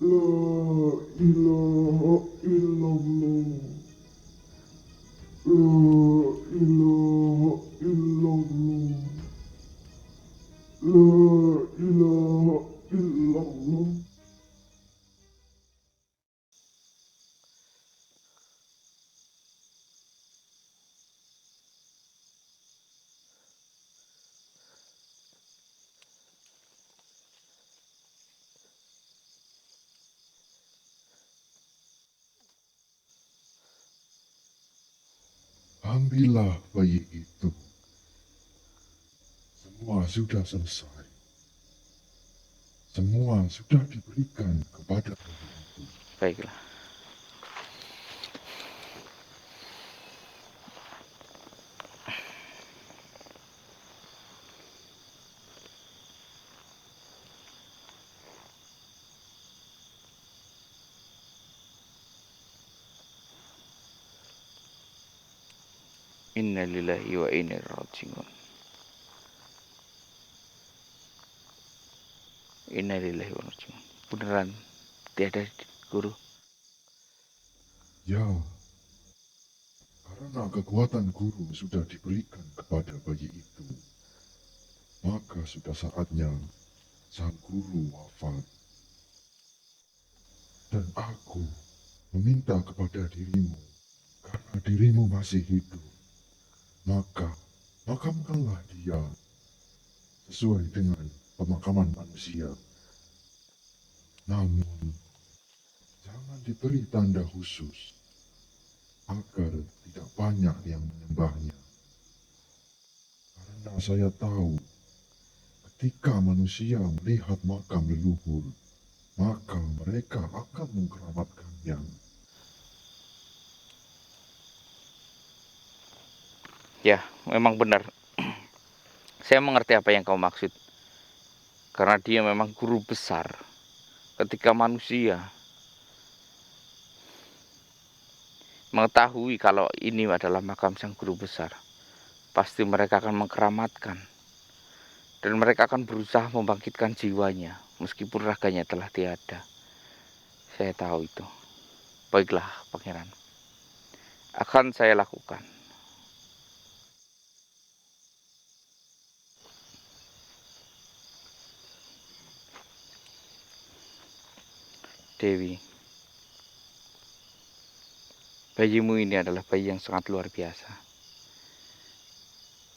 La ilaha illallah. La ilaha illallah. La ilaha illallah. Ambillah bayi itu. Semua sudah selesai. Semua sudah diberikan kepada bayi itu. Baiklah. Innalillahi wa inna ilaihi raji'un. Innalillahi wa inna ilaihi raji'un. Beneran tiada guru. Ya, karena kekuatan guru sudah diberikan kepada bayi itu, maka sudah saatnya sang guru wafat. Dan aku meminta kepada dirimu, karena dirimu masih hidup, maka makamkanlah dia sesuai dengan pemakaman manusia. Namun, jangan diberi tanda khusus, agar tidak banyak yang menyembahnya. Karena saya tahu, ketika manusia melihat makam leluhur, maka mereka akan mengkeramatkannya. Ya, memang benar. Saya mengerti apa yang kau maksud. Karena dia memang guru besar. Ketika manusia mengetahui kalau ini adalah makam sang guru besar, pasti mereka akan mengkeramatkan. Dan mereka akan berusaha membangkitkan jiwanya, meskipun raganya telah tiada. Saya tahu itu. Baiklah, pangeran. Akan saya lakukan. Dewi, bayimu ini adalah bayi yang sangat luar biasa.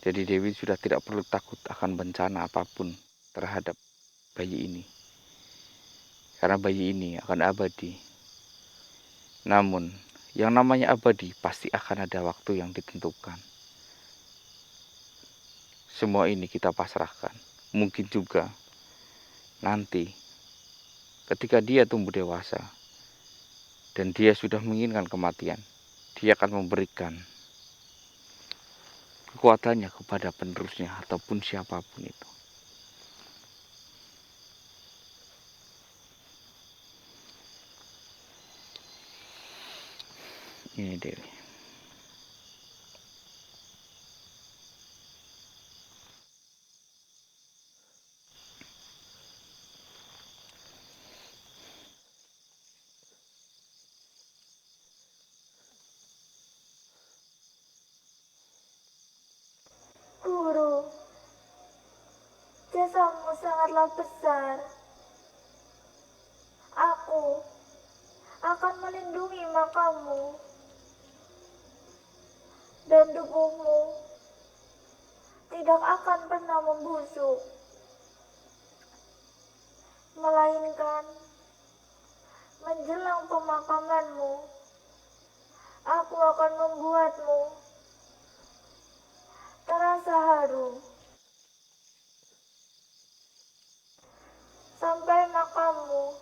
Jadi Dewi sudah tidak perlu takut akan bencana apapun terhadap bayi ini. Karena bayi ini akan abadi. Namun, yang namanya abadi pasti akan ada waktu yang ditentukan. Semua ini kita pasrahkan. Mungkin juga nanti ketika dia tumbuh dewasa dan dia sudah menginginkan kematian, dia akan memberikan kekuatannya kepada penerusnya ataupun siapapun itu. Ini Dewi. Guru, jasamu sangatlah besar. Aku akan melindungi makammu dan tubuhmu tidak akan pernah membusuk, melainkan menjelang pemakamanmu, aku akan membuatmu terasa harum. Sampai makammu,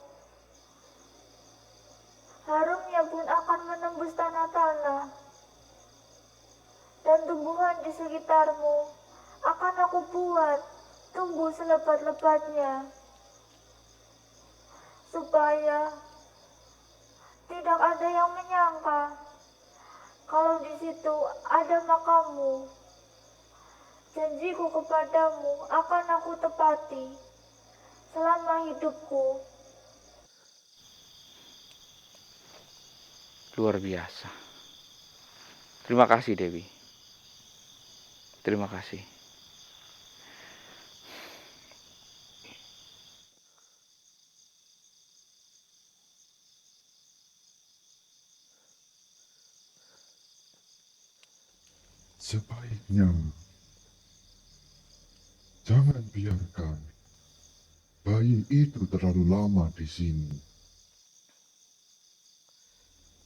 harumnya pun akan menembus tanah-tanah, dan tumbuhan di sekitarmu akan aku buat tumbuh selebat-lebatnya, supaya tidak ada yang menyangka kalau di situ ada makammu. Janjiku kepadamu akan aku tepati selama hidupku. Luar biasa. Terima kasih Dewi. Terima kasih. Sebaiknya jangan biarkan bayi itu terlalu lama di sini.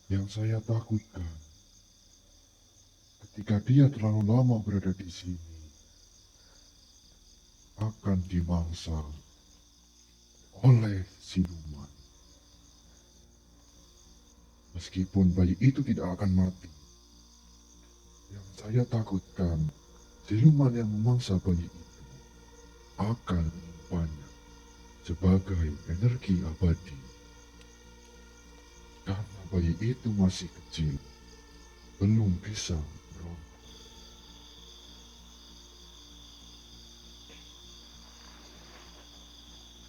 Yang saya takutkan, ketika dia terlalu lama berada di sini, akan dimangsa oleh siluman. Meskipun bayi itu tidak akan mati, yang saya takutkan, siluman yang memangsa bayi itu akan menyimpannya sebagai energi abadi. Karena bayi itu masih kecil, belum bisa berontak.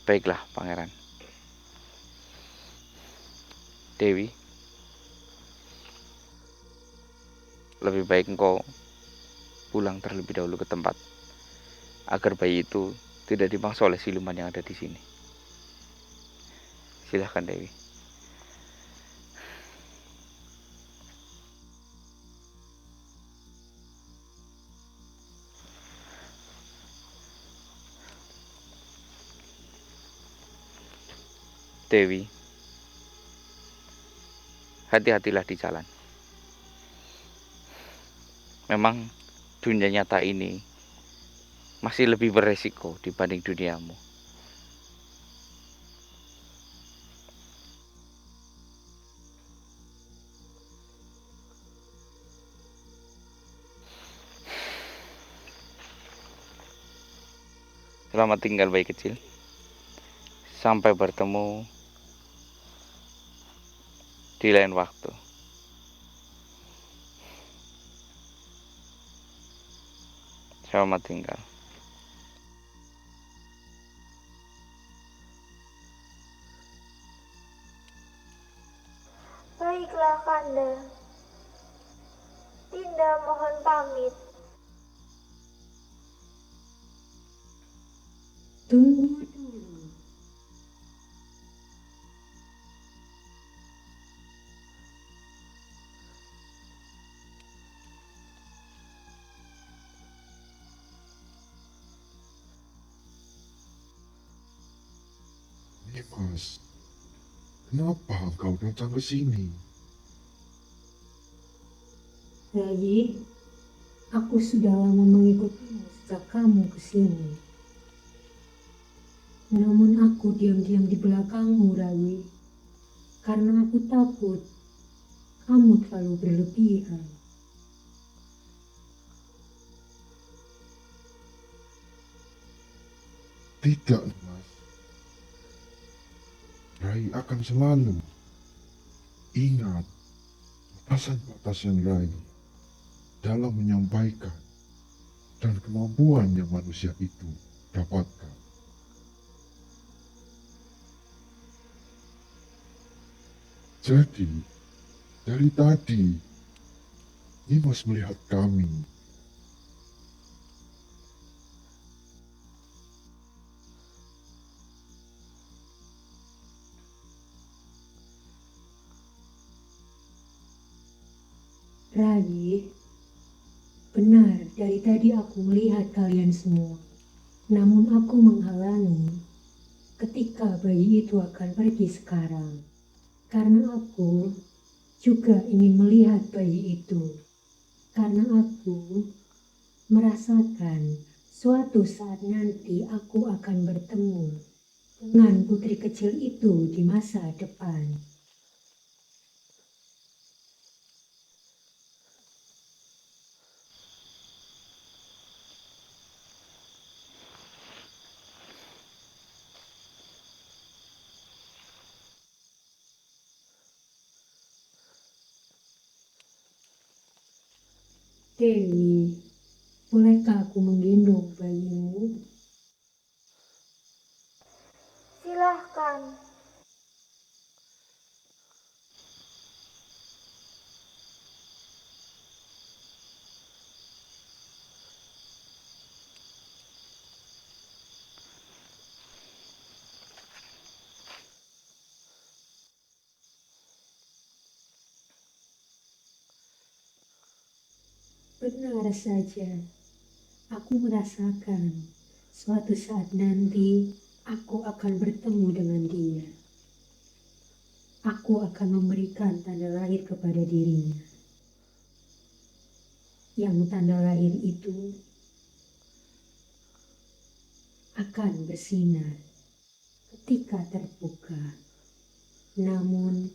Baiklah, Pangeran. Dewi, lebih baik engkau pulang terlebih dahulu ke tempat agar bayi itu tidak dimangsa oleh siluman yang ada di sini. Silahkan Dewi. Dewi, hati-hatilah di jalan. Memang dunia nyata ini masih lebih beresiko dibanding duniamu. Selamat tinggal bayi kecil. Sampai bertemu di lain waktu. Selamat tinggal. Baiklah, Kanda. Dinda mohon pamit. Tunggu dulu. Nimas, kenapa engkau datang ke sini? Rai, aku sudah lama mengikutimu sejak kamu ke sini. Namun aku diam-diam di belakangmu, Rai, karena aku takut kamu terlalu berlebihan. Tidak, Nimas. Rai akan selalu ingat batasan-batasan Rai dalam menyampaikan dan kemampuan yang manusia itu dapatkan. Jadi, dari tadi, Nimas melihat kami. Rai, benar dari tadi aku melihat kalian semua. Namun aku menghalangi ketika bayi itu akan pergi sekarang. Karena aku juga ingin melihat bayi itu. Karena aku merasakan suatu saat nanti aku akan bertemu dengan putri kecil itu di masa depan. Dewi, bolehkah aku menggendong bayimu? Silahkan. Bisa saja aku merasakan suatu saat nanti aku akan bertemu dengan dia. Aku akan memberikan tanda lahir kepada dirinya. Yang tanda lahir itu akan bersinar ketika terbuka. Namun,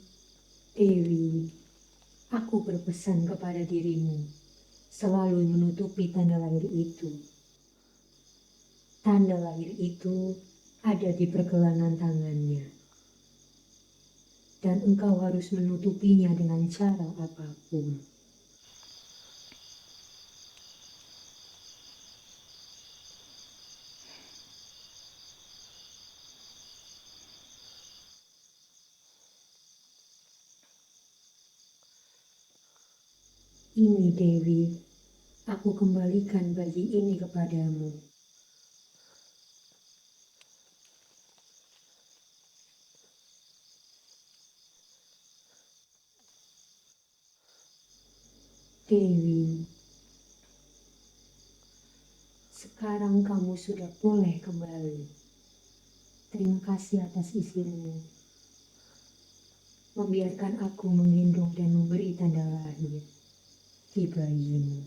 Dewi, aku berpesan kepada dirimu, selalu menutupi tanda lahir itu. Tanda lahir itu ada di pergelangan tangannya. Dan engkau harus menutupinya dengan cara apapun. Ini Dewi, aku kembalikan bayi ini kepadamu. Dewi, sekarang kamu sudah boleh kembali. Terima kasih atas izinmu. Membiarkan aku menggendong dan memberi tanda lahir di bayimu.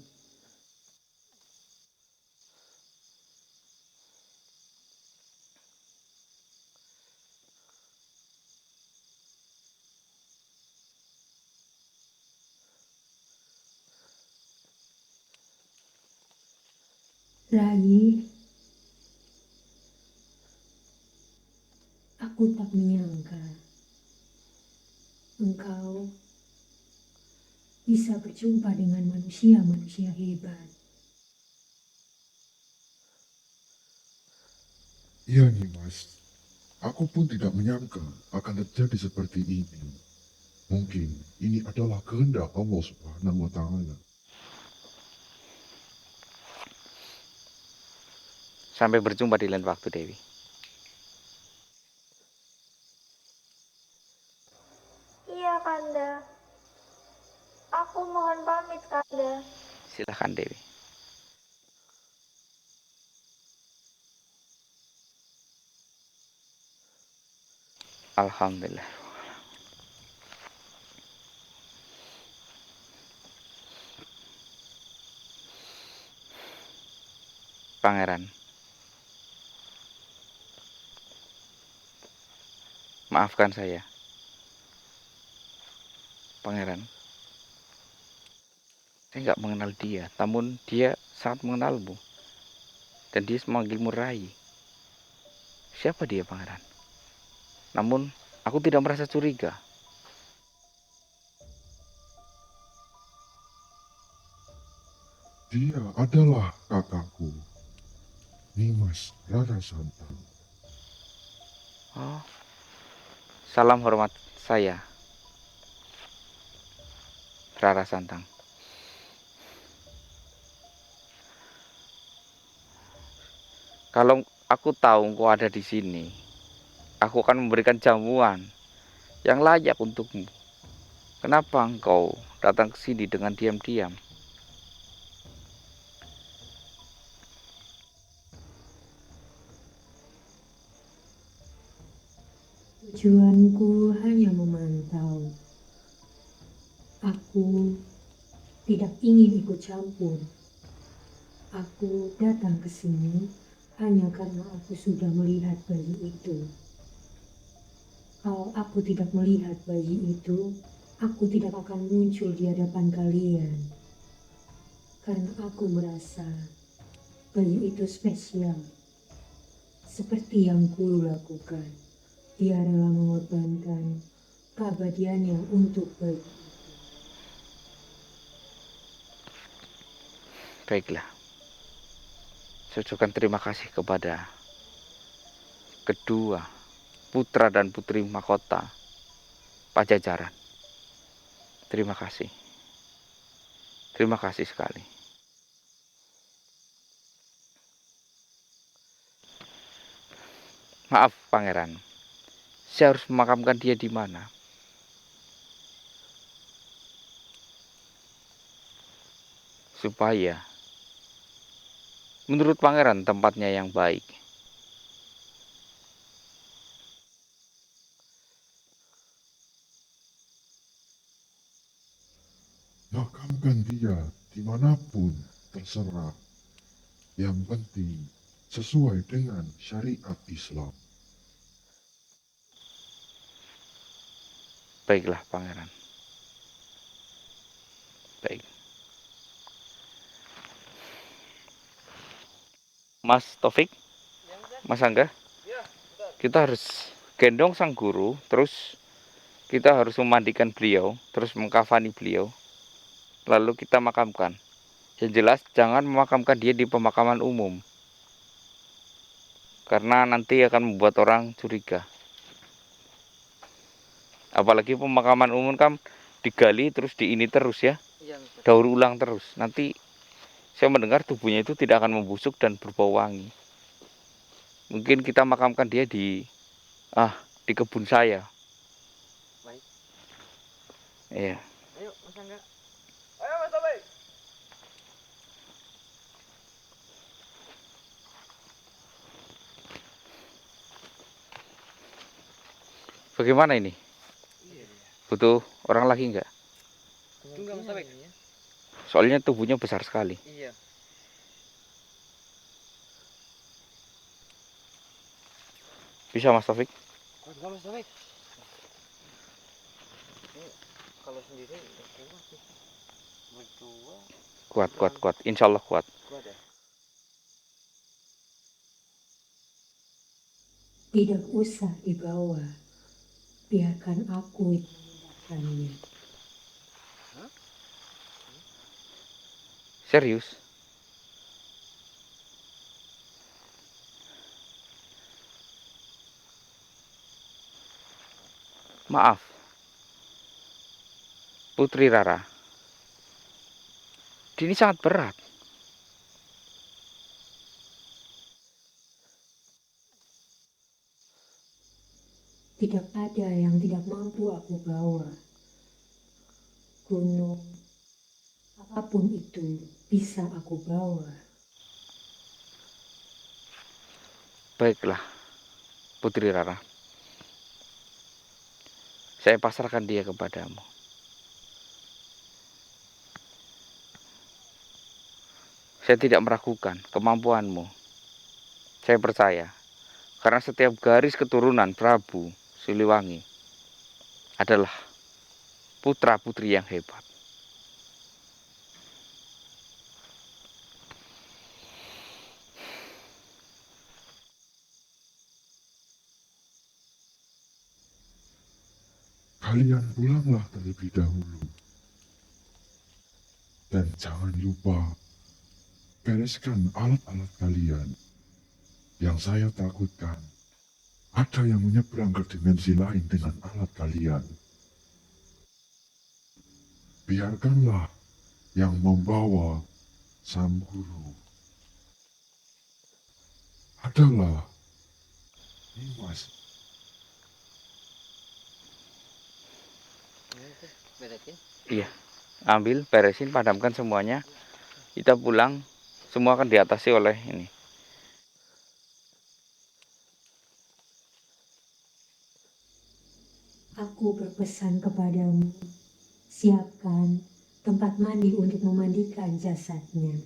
Rai, aku tak menyangka engkau bisa berjumpa dengan manusia-manusia hebat. Iya Nimas, aku pun tidak menyangka akan terjadi seperti ini. Mungkin ini adalah kehendak Allah Subhanahu wa Ta'ala. Sampai berjumpa di lain waktu, Dewi. Iya, Kanda. Aku mohon pamit, Kanda. Silahkan, Dewi. Alhamdulillah. Pangeran, maafkan saya. Pangeran, saya nggak mengenal dia, namun dia sangat mengenalmu. Dan dia memanggilmu Rai. Siapa dia, Pangeran? Namun, aku tidak merasa curiga. Dia adalah kakakku, Nimas Rara Santang. Oh, salam hormat saya, Rara Santang. Kalau aku tahu engkau ada di sini, aku akan memberikan jamuan yang layak untukmu. Kenapa engkau datang ke sini dengan diam-diam? Tujuanku hanya memantau. Aku tidak ingin ikut campur. Aku datang ke sini hanya karena aku sudah melihat bayi itu. Kalau aku tidak melihat bayi itu, aku tidak akan muncul di hadapan kalian. Karena aku merasa bayi itu spesial. Seperti yang guru lakukan. Dia rela mengorbankan keabadiannya untuk bayi. Baiklah, saya ucapkan terima kasih kepada kedua putra dan putri mahkota Pajajaran. Terima kasih. Terima kasih sekali. Maaf, Pangeran. Saya harus memakamkan dia di mana? Supaya menurut pangeran tempatnya yang baik? Makamkan dia dimanapun terserah. Yang penting sesuai dengan syariat Islam. Baiklah pangeran. Baik. Mas Taufik, Mas Angga, kita harus gendong sang guru, terus kita harus memandikan beliau, terus mengkafani beliau, lalu kita makamkan. Yang jelas jangan memakamkan dia di pemakaman umum, karena nanti akan membuat orang curiga. Apalagi pemakaman umum kan digali terus diini terus ya, daur ulang terus. Nanti saya mendengar tubuhnya itu tidak akan membusuk dan berbau wangi. Mungkin kita makamkan dia di kebun saya. Baik. Iya. Ayo Mas Angga. Ayo Mas Taufik. Bagaimana ini? Butuh orang lagi nggak? Tunggu Mas Taufik. Soalnya tubuhnya besar sekali. Iya. Bisa Mas Taufik? Enggak Mas Taufik. Ini kalau sendiri kuat sih. Berdua Kuat. Insya Allah kuat. kuat ya. Tidak usah dibawa. Biarkan aku yang memindahkannya. Serius? Maaf, Putri Rara. Ini sangat berat. Tidak ada yang tidak mampu aku bawa. Gunung, apapun itu bisa aku bawa. Baiklah, Putri Rara. Saya pasrahkan dia kepadamu. Saya tidak meragukan kemampuanmu. Saya percaya, karena setiap garis keturunan Prabu Siliwangi adalah putra-putri yang hebat. Kalian pulanglah terlebih dahulu. Dan jangan lupa bereskan alat-alat kalian. Yang saya takutkan, ada yang menyeberang ke dimensi lain dengan alat kalian. Biarkanlah yang membawa sang guru adalah Nimas. Beresin. Iya, ambil, beresin, padamkan semuanya. Kita pulang, semua akan diatasi oleh ini. Aku berpesan kepadamu, siapkan tempat mandi untuk memandikan jasadnya.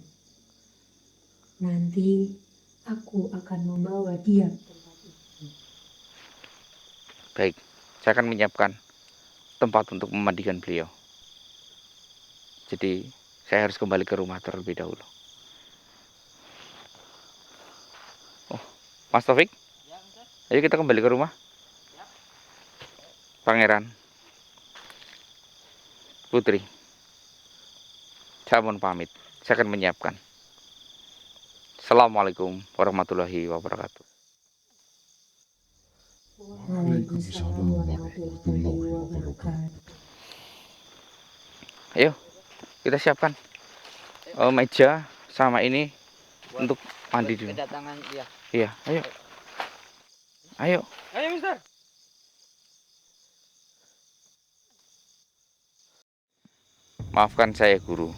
Nanti aku akan membawa dia ke tempat itu. Baik, saya akan menyiapkan tempat untuk memandikan beliau. Jadi, saya harus kembali ke rumah terlebih dahulu. Oh, Mas Taufik, Ya, Mas. ayo kita kembali ke rumah. Pangeran, Putri, saya mohon pamit. Saya akan menyiapkan. Assalamualaikum warahmatullahi wabarakatuh. Waalaikumsalam warahmatullahi wabarakatuh. Ayo, kita siapkan meja sama ini untuk mandi dulu. Kedatangan iya. Iya, ayo. Ayo. Ayo Mister. Maafkan saya guru.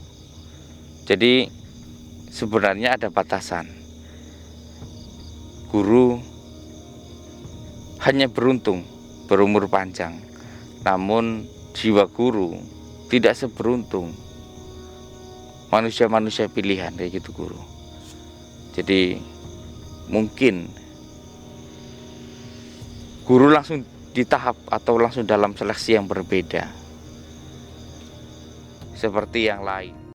Jadi sebenarnya ada batasan. guru hanya beruntung berumur panjang, namun jiwa guru tidak seberuntung manusia-manusia pilihan kayak gitu guru. Jadi mungkin guru langsung di tahap atau langsung dalam seleksi yang berbeda seperti yang lain.